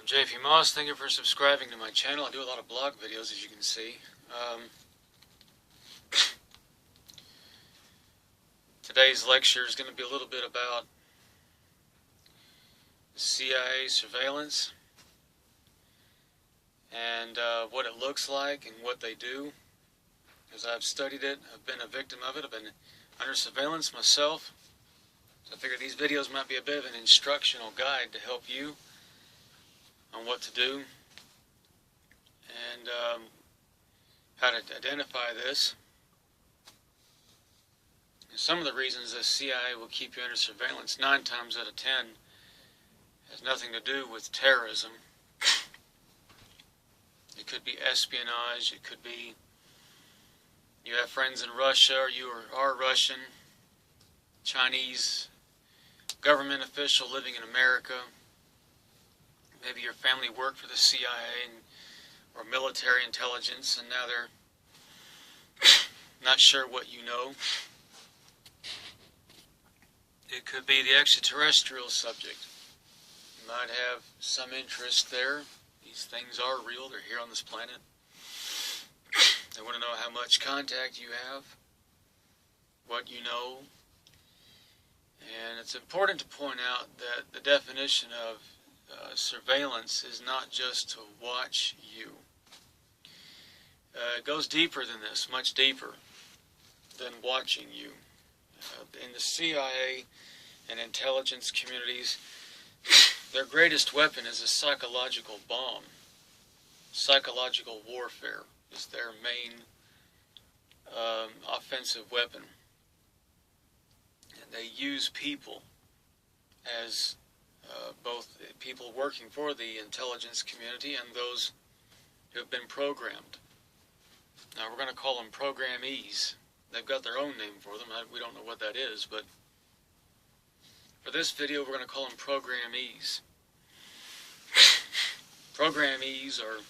I'm JP Moss. Thank you for subscribing to my channel. I do a lot of blog videos, as you can see. Today's lecture is going to be a little bit about CIA surveillance and what it looks like and what they do. Because I've studied it, I've been a victim of it, I've been under surveillance myself. So I figured these videos might be a bit of an instructional guide to help you on what to do and how to identify this. And some of the reasons the CIA will keep you under surveillance, 9 times out of 10, has nothing to do with terrorism. It could be espionage, it could be you have friends in Russia, or you are Russian, Chinese government official living in America. Maybe your family worked for the CIA or military intelligence, and now they're not sure what you know. It could be the extraterrestrial subject. You might have some interest there. These things are real. They're here on this planet. They want to know how much contact you have, what you know. And it's important to point out that the definition of surveillance is not just to watch you. It goes deeper than this, much deeper than watching you. In the CIA and intelligence communities, their greatest weapon is a psychological bomb. Psychological warfare is their main offensive weapon. And they use people as both people working for the intelligence community and those who have been programmed. Now we're going to call them programmees. They've got their own name for them. We don't know what that is, but for this video we're going to call them programmees. Programmees are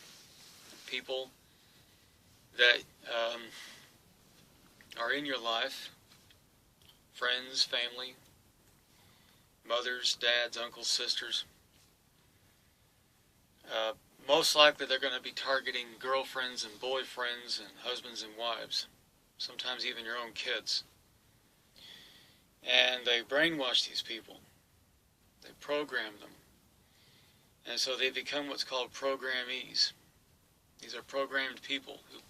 people that are in your life, friends, family, mothers, dads, uncles, sisters. Most likely they're going to be targeting girlfriends and boyfriends and husbands and wives, sometimes even your own kids. And they brainwash these people. They program them. And so they become what's called programmees. These are programmed people who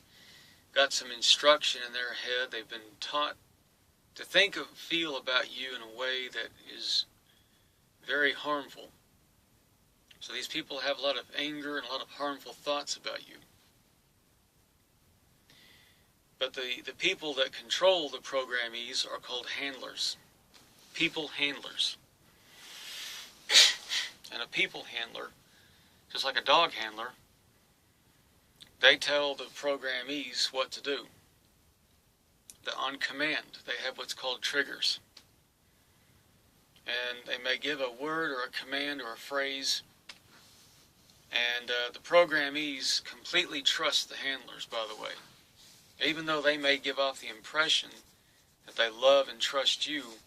got some instruction in their head. They've been taught to think and feel about you in a way that is very harmful. So these people have a lot of anger and a lot of harmful thoughts about you. But the people that control the programmees are called handlers. People handlers. And a people handler, just like a dog handler, they tell the programmees what to do. On command, they have what's called triggers. And they may give a word or a command or a phrase, and the programmees completely trust the handlers, by the way. Even though they may give off the impression that they love and trust you,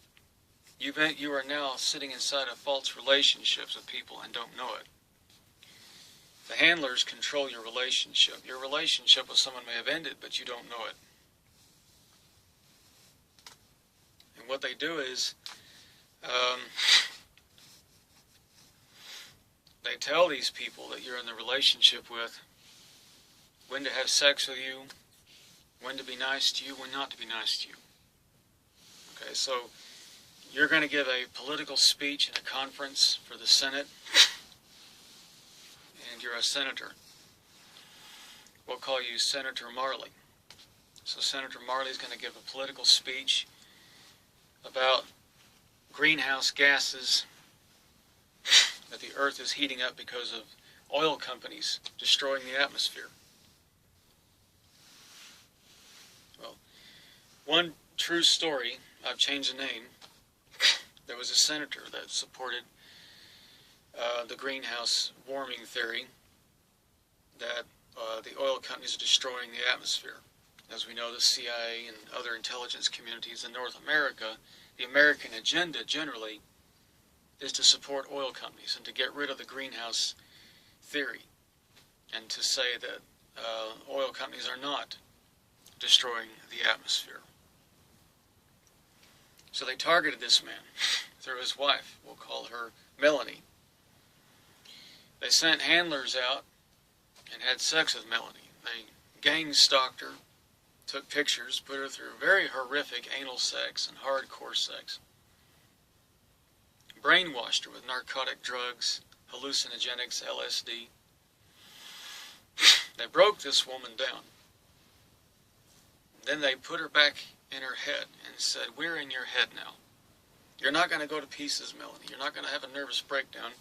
you are now sitting inside of false relationships with people and don't know it. The handlers control your relationship. Your relationship with someone may have ended, but you don't know it. And what they do is, they tell these people that you're in the relationship with when to have sex with you, when to be nice to you, when not to be nice to you. Okay, so you're going to give a political speech in a conference for the Senate, and you're a senator. We'll call you Senator Marley. So Senator Marley is going to give a political speech about greenhouse gases, that the earth is heating up because of oil companies destroying the atmosphere. Well, one true story, I've changed the name. There was a senator that supported the greenhouse warming theory that the oil companies are destroying the atmosphere. As we know, the CIA and other intelligence communities in North America, the American agenda generally is to support oil companies and to get rid of the greenhouse theory and to say that oil companies are not destroying the atmosphere. So they targeted this man through his wife. We'll call her Melanie. They sent handlers out and had sex with Melanie. They gang-stalked her, took pictures, put her through very horrific anal sex and hardcore sex. Brainwashed her with narcotic drugs, hallucinogenics, LSD. They broke this woman down. Then they put her back in her head and said, "We're in your head now. You're not going to go to pieces, Melanie. You're not going to have a nervous breakdown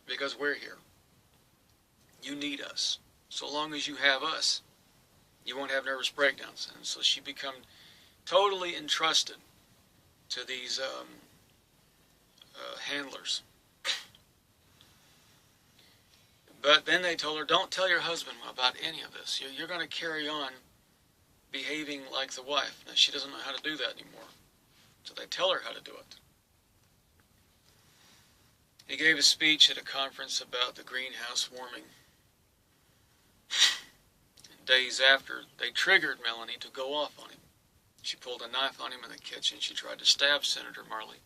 because we're here. You need us. So long as you have us, you won't have nervous breakdowns." And so she became totally entrusted to these handlers. But then they told her, "Don't tell your husband about any of this. You're going to carry on behaving like the wife." Now, she doesn't know how to do that anymore. So they tell her how to do it. He gave a speech at a conference about the greenhouse warming. Days after, they triggered Melanie to go off on him. She pulled a knife on him in the kitchen. She tried to stab Senator Marley.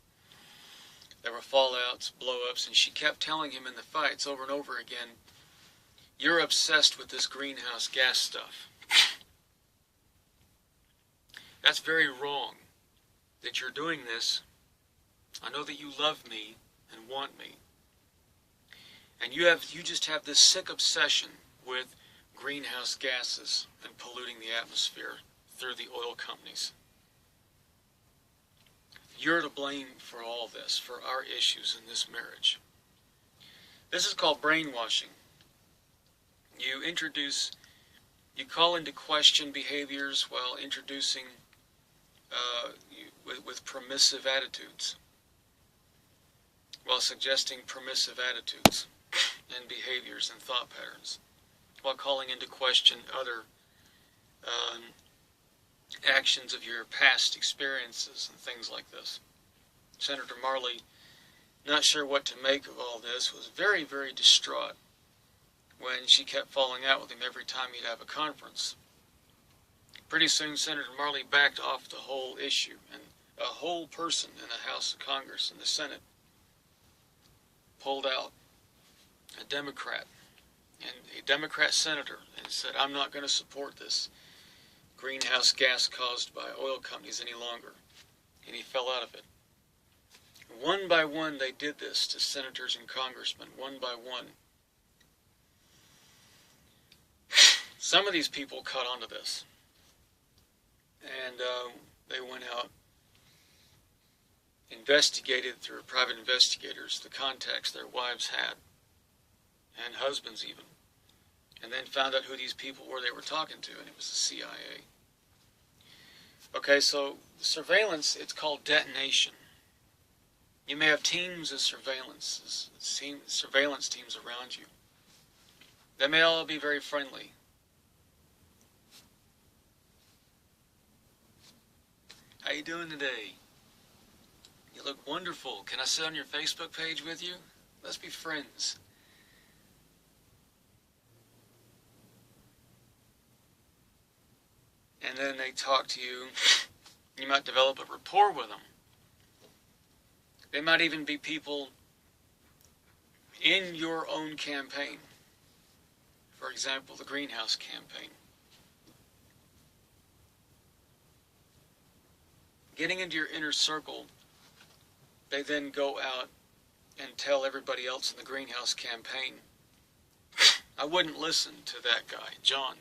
There were fallouts, blow-ups, and she kept telling him in the fights over and over again, "You're obsessed with this greenhouse gas stuff. That's very wrong that you're doing this. I know that you love me and want me. And you just have this sick obsession with greenhouse gases and polluting the atmosphere through the oil companies. You're to blame for all this, for our issues in this marriage." This is called brainwashing. You call into question behaviors while introducing with permissive attitudes, while suggesting permissive attitudes and behaviors and thought patterns, while calling into question other actions of your past experiences and things like this. Senator Marley, not sure what to make of all this, was very, very distraught when she kept falling out with him every time he'd have a conference. Pretty soon, Senator Marley backed off the whole issue, and a whole person in the House of Congress and the Senate pulled out, a Democrat, and a Democrat senator, and said, "I'm not going to support this greenhouse gas caused by oil companies any longer." And he fell out of it. One by one, they did this to senators and congressmen, one by one. Some of these people caught on to this, and they went out, investigated through private investigators the contacts their wives had, and husbands even, and then found out who these people were they were talking to, and it was the CIA. Okay, so surveillance, it's called detonation. You may have teams of surveillance teams around you. They may all be very friendly. How you doing today? You look wonderful. Can I sit on your Facebook page with you? Let's be friends. And then they talk to you. You might develop a rapport with them. They might even be people in your own campaign. For example, the greenhouse campaign. Getting into your inner circle, they then go out and tell everybody else in the greenhouse campaign. I wouldn't listen to that guy, John.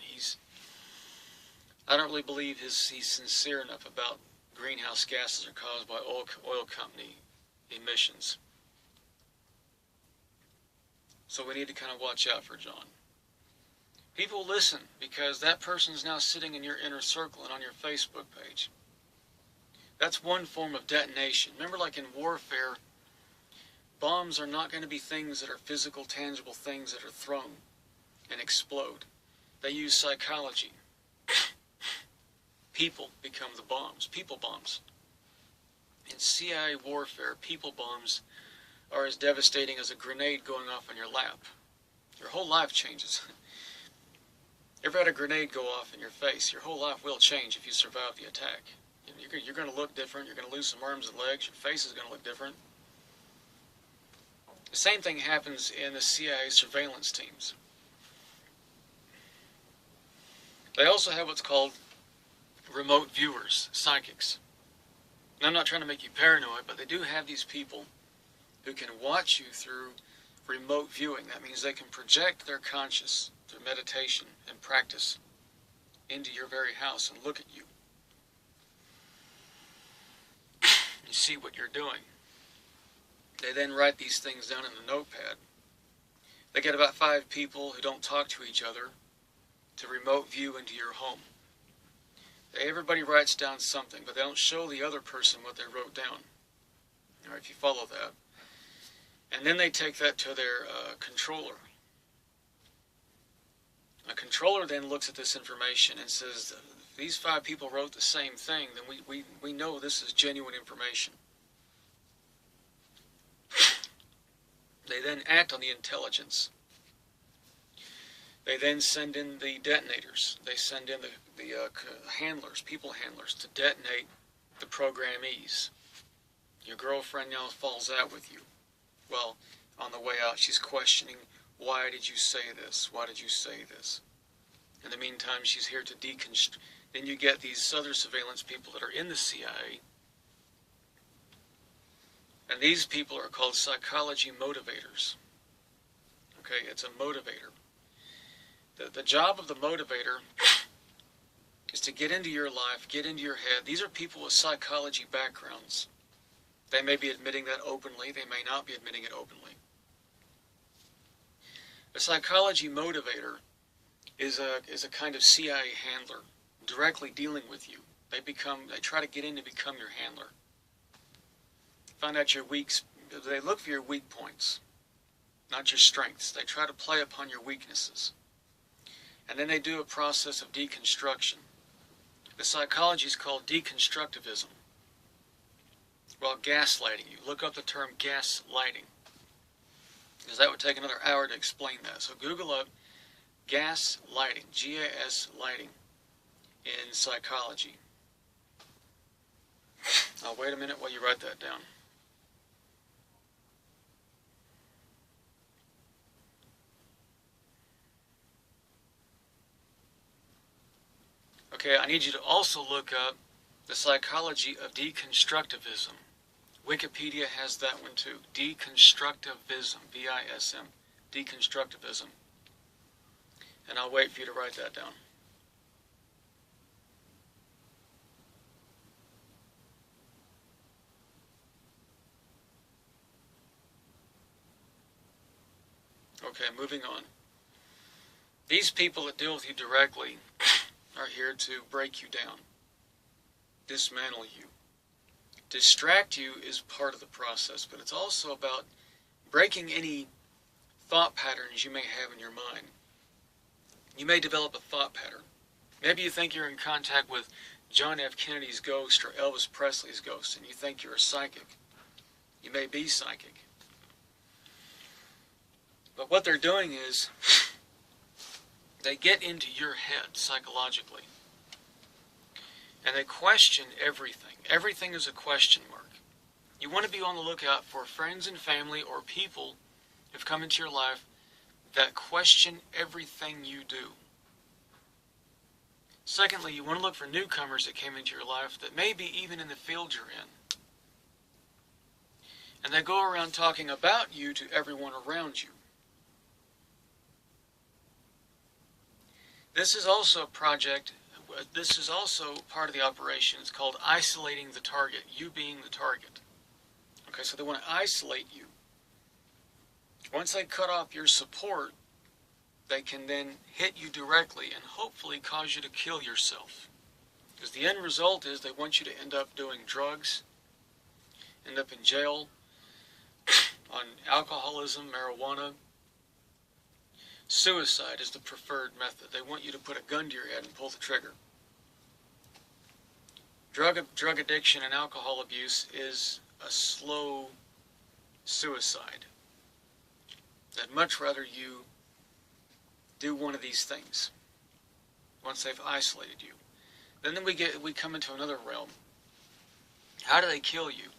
I don't really believe he's sincere enough about greenhouse gases are caused by oil company emissions. So we need to kind of watch out for John. People listen because that person's now sitting in your inner circle and on your Facebook page. That's one form of detonation. Remember, like in warfare, bombs are not going to be things that are physical, tangible things that are thrown and explode. They use psychology. People become the bombs. People bombs. In CIA warfare, people bombs are as devastating as a grenade going off in your lap Your whole life changes. Ever had a grenade go off in your face? Your whole life will change if you survive the attack. You're going to look different. You're going to lose some arms and legs. Your face is going to look different. The same thing happens in the CIA surveillance teams. They also have what's called remote viewers, psychics. And I'm not trying to make you paranoid, but they do have these people who can watch you through remote viewing. That means they can project their conscious through meditation and practice into your very house and look at you. You see what you're doing. They then write these things down in a notepad. They get about 5 people who don't talk to each other to remote view into your home. Everybody writes down something, but they don't show the other person what they wrote down. All right, if you follow that. And then they take that to their controller. A controller then looks at this information and says, these 5 people wrote the same thing, then we know this is genuine information. They then act on the intelligence. They then send in the detonators. They send in the handlers, people handlers, to detonate the programmees. Your girlfriend now falls out with you. Well, on the way out, she's questioning, why did you say this? Why did you say this? In the meantime, she's here to deconstruct. Then you get these other surveillance people that are in the CIA. And these people are called psychology motivators. Okay, it's a motivator. The job of the motivator is to get into your life, get into your head. These are people with psychology backgrounds. They may be admitting that openly. They may not be admitting it openly. A psychology motivator is a kind of CIA handler, directly dealing with you. They try to get in to become your handler. Find out your they look for your weak points, not your strengths. They try to play upon your weaknesses. And then they do a process of deconstruction. The psychology is called deconstructivism. Well, gaslighting you. Look up the term gaslighting, because that would take another hour to explain that. So Google up gaslighting, G-A-S lighting, in psychology. I'll wait a minute while you write that down. Okay, I need you to also look up the psychology of deconstructivism. Wikipedia has that one too. Deconstructivism, V-I-S-M, deconstructivism. And I'll wait for you to write that down. Okay, moving on. These people that deal with you directly are here to break you down, dismantle you. Distract you is part of the process, but it's also about breaking any thought patterns you may have in your mind. You may develop a thought pattern. Maybe you think you're in contact with John F. Kennedy's ghost or Elvis Presley's ghost, and you think you're a psychic. You may be psychic. But what they're doing is they get into your head psychologically, and they question everything. Everything is a question mark. You want to be on the lookout for friends and family or people who've come into your life that question everything you do. Secondly, you want to look for newcomers that came into your life that may be even in the field you're in. And they go around talking about you to everyone around you. This is also a project, this is also part of the operation. It's called isolating the target, you being the target. Okay, so they want to isolate you. Once they cut off your support, they can then hit you directly and hopefully cause you to kill yourself. Because the end result is they want you to end up doing drugs, end up in jail, on alcoholism, marijuana. Suicide is the preferred method. They want you to put a gun to your head and pull the trigger. Drug addiction and alcohol abuse is a slow suicide. I'd much rather you do one of these things, once they've isolated you. Then we come into another realm. How do they kill you?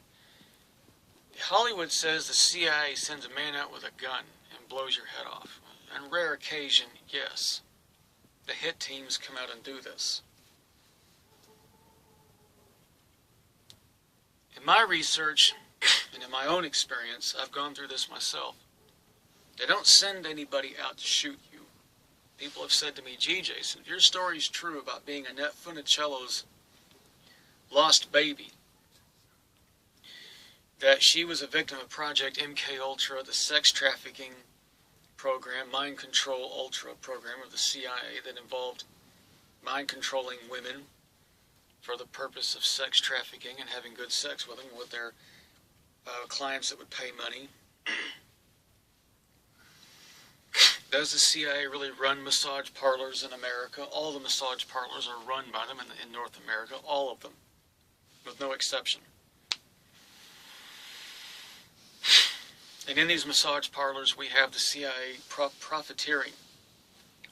Hollywood says the CIA sends a man out with a gun and blows your head off. On rare occasion, yes, the hit teams come out and do this. In my research and in my own experience, I've gone through this myself. They don't send anybody out to shoot you. People have said to me, gee, Jason, if your story's true about being Annette Funicello's lost baby, that she was a victim of Project MK Ultra, the sex trafficking program, mind control ultra program of the CIA that involved mind controlling women for the purpose of sex trafficking and having good sex with them, with their clients that would pay money. Does the CIA really run massage parlors in America? All the massage parlors are run by them in North America, all of them, with no exception. And in these massage parlors, we have the CIA profiteering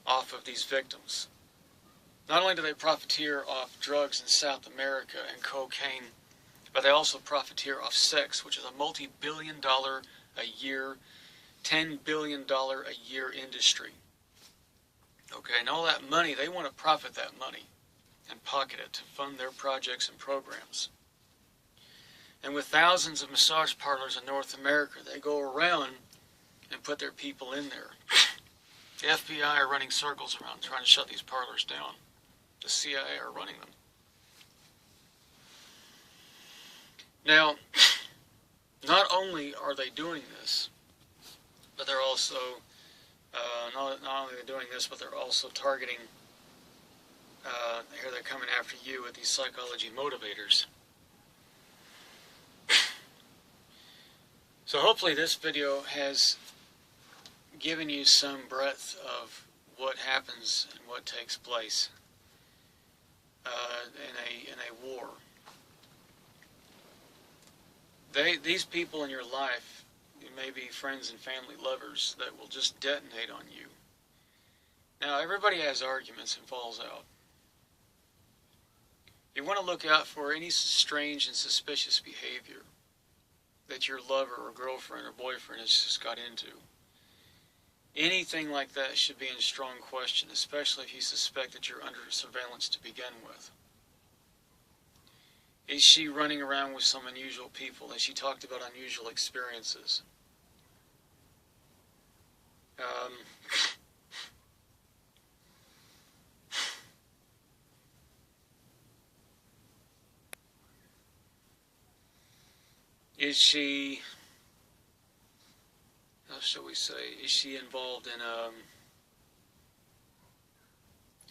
off of these victims. Not only do they profiteer off drugs in South America and cocaine, but they also profiteer off sex, which is a multi-billion-dollar a year, $10 billion a year industry. Okay, and all that money, they want to profit that money and pocket it to fund their projects and programs. And with thousands of massage parlors in North America, they go around and put their people in there. The FBI are running circles around trying to shut these parlors down. The CIA are running them. Now, not only are they doing this, but they're also, not only are they doing this, but they're also targeting, here they're coming after you with these psychology motivators. So hopefully this video has given you some breadth of what happens and what takes place in a war. These people in your life, you may be friends and family lovers that will just detonate on you. Now everybody has arguments and falls out. You want to look out for any strange and suspicious behavior that your lover or girlfriend or boyfriend has just got into. Anything like that should be in strong question, especially if you suspect that you're under surveillance to begin with. Is she running around with some unusual people? Has she talked about unusual experiences? Is she, how shall we say, is she involved in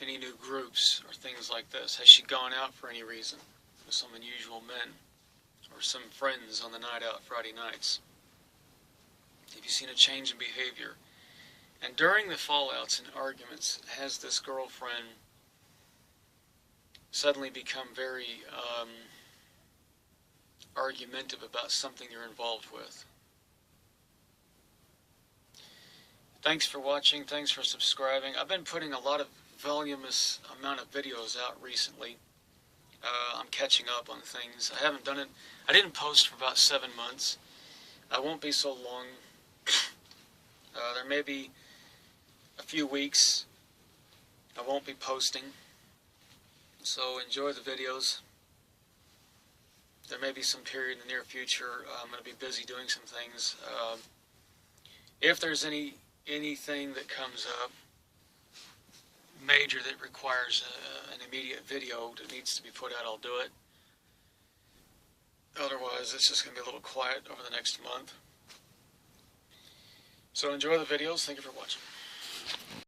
any new groups or things like this? Has she gone out for any reason with some unusual men or some friends on the night out Friday nights? Have you seen a change in behavior? And during the fallouts and arguments, has this girlfriend suddenly become very argumentative about something you're involved with? Thanks for watching. Thanks for subscribing. I've been putting a lot of voluminous amount of videos out recently. I'm catching up on things. I haven't done it. I didn't post for about 7 months. I won't be so long. There may be a few weeks I won't be posting. So enjoy the videos. There may be some period in the near future I'm going to be busy doing some things. If there's anything that comes up major that requires an immediate video that needs to be put out, I'll do it. Otherwise, it's just going to be a little quiet over the next month. So enjoy the videos. Thank you for watching.